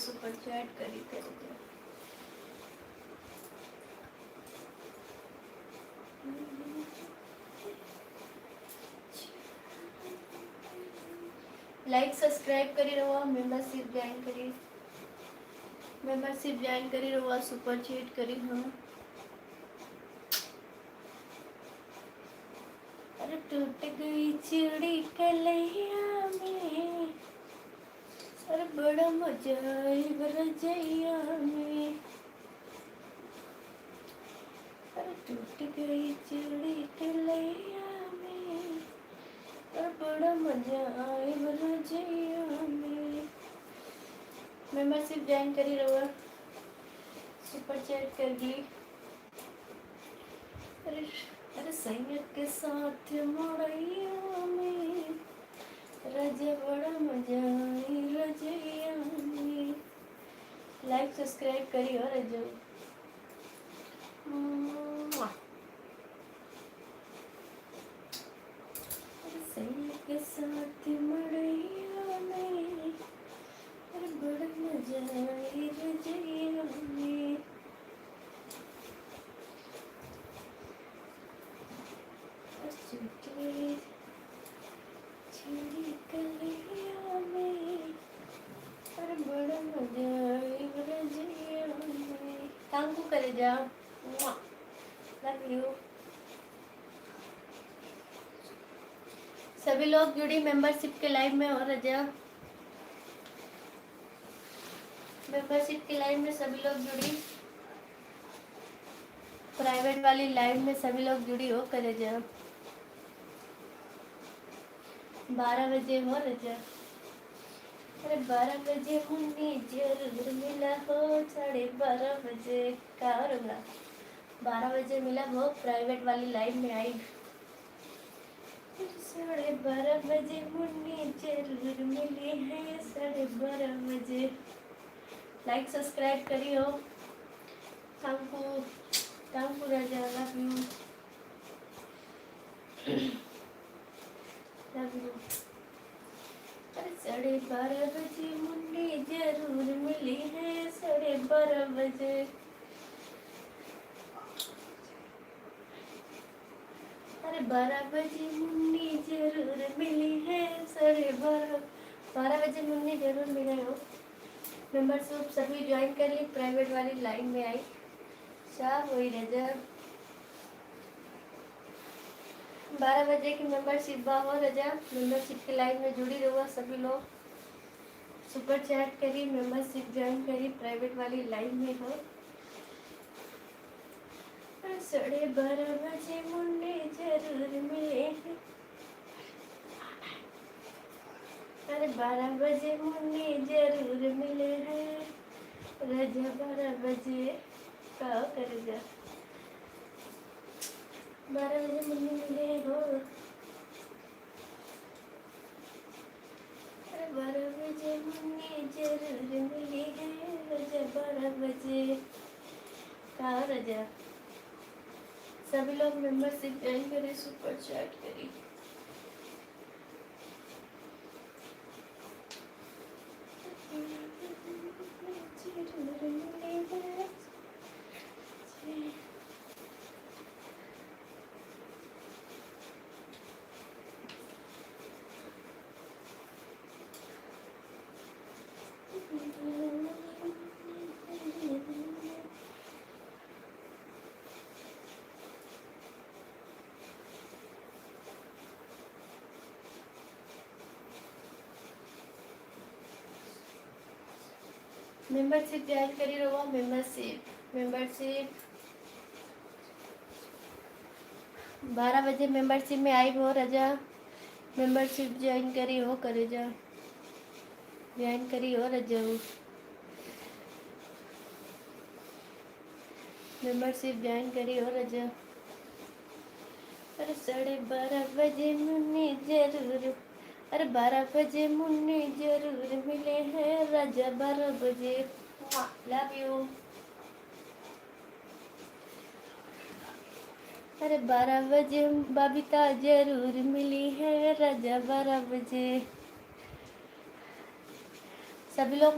super chat करी करे like subscribe करी रहो मेंबरशिप ज्वाइन करी रहो सुपर चैट करी हाँ अरे टूट गई चिड़ी कलैया में अरे बड़ा मजा आई रजैया में अरे टूट गई चिड़ी कलैया में अरे बड़ा मजा आई रजैया में मेंबरशिप ज्वाइन करी रहो सुपर चैट कर दी अरे अरे संगत के साथ मोड़ैया में रजा बड़ा मजा आई रजैया में लाइक सब्सक्राइब करी और रजो संगत के साथ मोड़ैया में अरे बड़ा मजा आई रजैया में चिड़ी कलैया में अरे बड़ा मजा आई रजैया में काम को करे जा लव यू सभी लोग जुड़ी मेंबरशिप के लाइव में और रजा मेंबरशिप के लाइव में सभी लोग जुड़ी प्राइवेट वाली लाइव में सभी लोग जुड़ी हो करे जा 12 बजे हो रजा अरे 12 बजे मुन्नी जरूर मिला हो 12:30 बजे का और होगा 12 बजे मिला हो प्राइवेट वाली लाइव में आई 12:30 बजे मुन्नी जरूर मिली है 12:30 बजे लाइक सब्सक्राइब करी हो कामपुर राजा लव यू अरे 12:30 बजे मुन्नी जरूर मिली है 12:30 बजे अरे 12 बजे मुन्नी जरूर मिली है 12:30 बजे मुन्नी जरूर मिले हो मेंबरशिप सभी ज्वाइन कर ली प्राइवेट वाली लाइन में आई शाह वही रजा 12 बजे की मेंबरशिप हो रजा मेंबरशिप की लाइन में जुड़ी रहो सभी लोग सुपर चैट करी मेंबरशिप ज्वाइन करी प्राइवेट वाली लाइन में हो 12:30 बजे मुन्ने जरूर मिले अरे 12 बजे मुन्ने जरूर मिले हैं रजा 12 बजे का कर जा 12 बजे मुन्ने मिले हो अरे 12 बजे मुन्ने जरूर मिले हैं रजा 12 बजे का रजा सभी लोग मेंबरशिप ज्वाइन करें सुपर चैट करें मेंबरशिप ज्वाइन करी रहो मेंबरशिप 12 बजे मेंबरशिप में आई हो रजा मेंबरशिप ज्वाइन करी हो करे जा ज्वाइन करी हो रजा मेंबरशिप ज्वाइन करी हो रजा अरे 12:30 बजे मुन्नी जरूर अरे 12 बजे मुन्नी जरूर मिले हैं राजा 12 बजे लव यू अरे 12 बजे बबीता जरूर मिली है राजा 12 बजे सभी लोग